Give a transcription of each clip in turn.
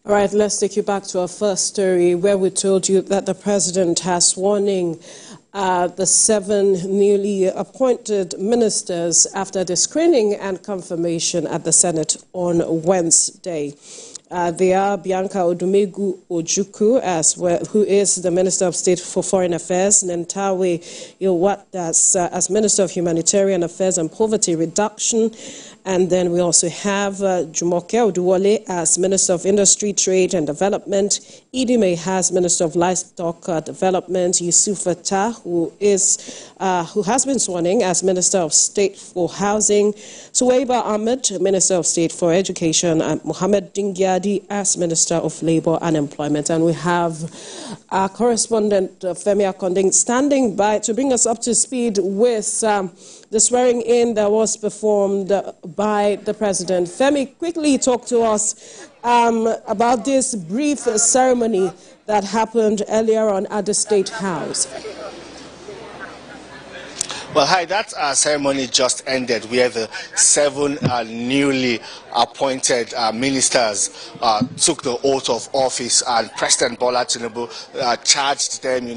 All right, let's take you back to our first story where we told you that the president has warning the 7 newly appointed ministers after the screening and confirmation at the Senate on Wednesday. They are Bianca Odumegu Ojukwu, who is the Minister of State for Foreign Affairs, Nentawe Yilwadas as Minister of Humanitarian Affairs and Poverty Reduction, and then we also have Jumoke Oduwole as Minister of Industry, Trade and Development, Idime as Minister of Livestock Development, Yusufata, who has been sworn in as Minister of State for Housing, Suwaiba Ahmed, Minister of State for Education, and Mohammed Dingyadi as Minister of Labour and Employment. And we have our correspondent Femi Akande standing by to bring us up to speed with the swearing in that was performed by the president. Femi, quickly talk to us about this brief ceremony that happened earlier on at the State House. Well, hi, that ceremony just ended where the 7 newly appointed ministers took the oath of office, and President Bola Tinubu charged them,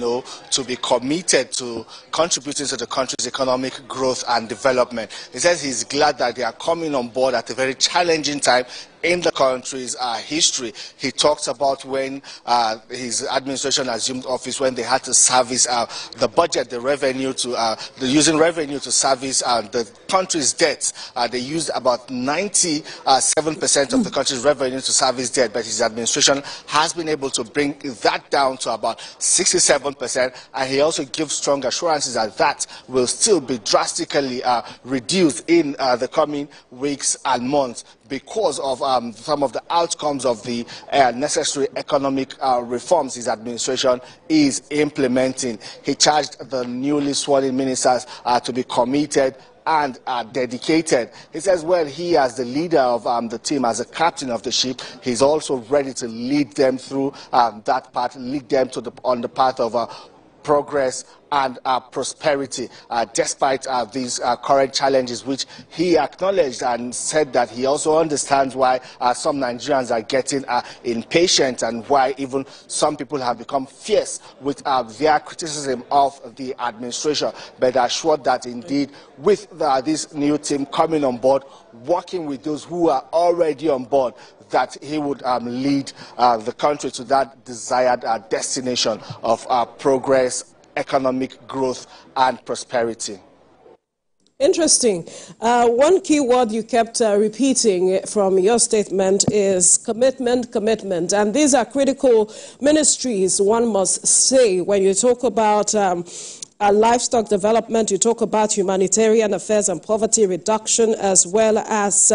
to be committed to contributing to the country's economic growth and development. He says he's glad that they are coming on board at a very challenging time in the country's history. He talks about when his administration assumed office, when they had to service the budget, the revenue using revenue to service the country's debts. They used about 97% of the country's revenue to service debt, but his administration has been able to bring that down to about 67%, and he also gives strong assurances that that will still be drastically reduced in the coming weeks and months because of some of the outcomes of the necessary economic reforms his administration is implementing. He charged the newly sworn-in ministers to be committed and dedicated. He says, well, he as the leader of the team, as a captain of the ship, he's also ready to lead them through that path, lead them on the path of progress and prosperity, despite these current challenges, which he acknowledged and said that he also understands why some Nigerians are getting impatient and why even some people have become fierce with their criticism of the administration, but assured that indeed with this new team coming on board, working with those who are already on board, that he would lead the country to that desired destination of progress, economic growth and prosperity. Interesting. One key word you kept repeating from your statement is commitment, commitment. And these are critical ministries, one must say, when you talk about livestock development, you talk about humanitarian affairs and poverty reduction, as well as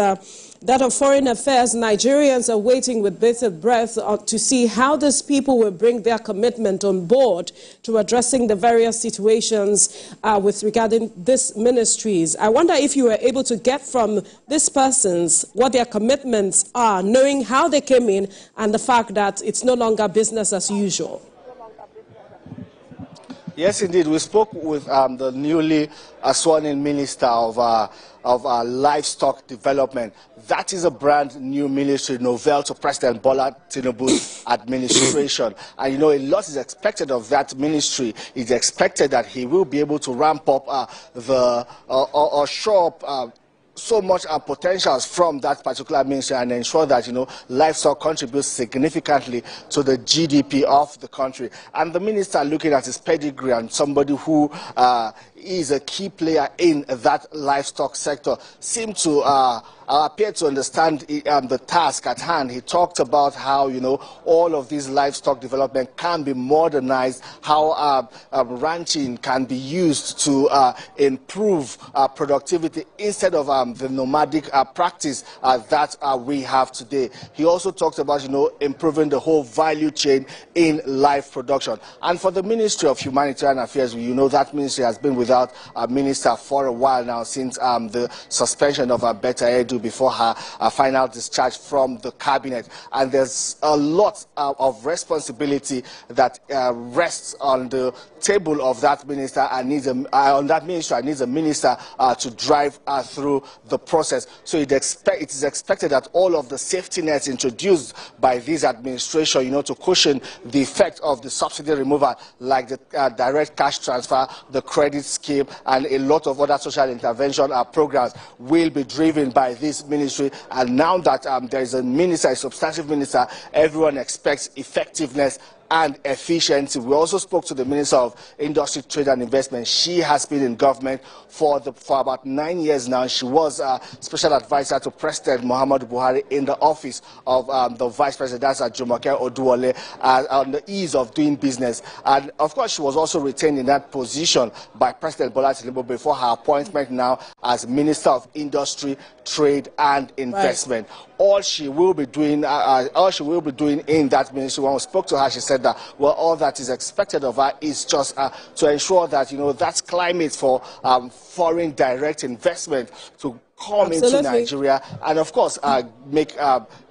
that of foreign affairs. Nigerians are waiting with bated breath to see how these people will bring their commitment on board to addressing the various situations with regarding these ministries. I wonder if you were able to get from these persons what their commitments are, knowing how they came in and the fact that it's no longer business as usual. Yes, indeed. We spoke with the newly sworn-in minister of livestock development. That is a brand new ministry, novel to President Bola Tinubu's administration. And a lot is expected of that ministry. It's expected that he will be able to ramp up or show up so much potentials from that particular ministry and ensure that, livestock contributes significantly to the GDP of the country. And the minister, looking at his pedigree and somebody who is a key player in that livestock sector, seemed to appear to understand the task at hand. He talked about how, all of these livestock development can be modernized, how ranching can be used to improve productivity instead of the nomadic practice that we have today. He also talked about, improving the whole value chain in live production. And for the Ministry of Humanitarian Affairs, that ministry has been with without a minister for a while now, since the suspension of Betta Edu before her final discharge from the cabinet. And there's a lot of responsibility that rests on the table of that minister and needs a minister to drive through the process. So it is expected that all of the safety nets introduced by this administration, to cushion the effect of the subsidy removal, like the direct cash transfer, the credit scheme, and a lot of other social intervention programs, will be driven by this ministry. And now that there is a minister, a substantive minister, everyone expects effectiveness and efficiency. We also spoke to the Minister of Industry, Trade and Investment. She has been in government for about 9 years now. She was special advisor to President Muhammadu Buhari in the office of the Vice President, that's Jumoke Oduwole, on the ease of doing business. And of course, she was also retained in that position by President Bola Tinubu before her appointment now as Minister of Industry, Trade and Investment. Right. All she will be doing in that ministry, when we spoke to her, she said that, well, all that is expected of her is just to ensure that, that climate for foreign direct investment to come into Nigeria, and of course make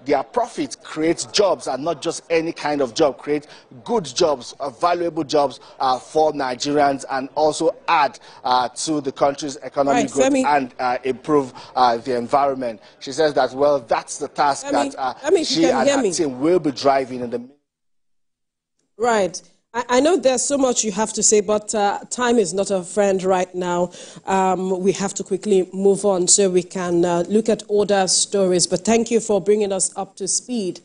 their profit, create jobs, and not just any kind of job, create good jobs, valuable jobs for Nigerians, and also add to the country's economic growth and improve the environment. She says that, well, that's the task that she and her team will be driving in the... Right. I know there's so much you have to say, but time is not a friend right now. We have to quickly move on so we can look at other stories. But thank you for bringing us up to speed.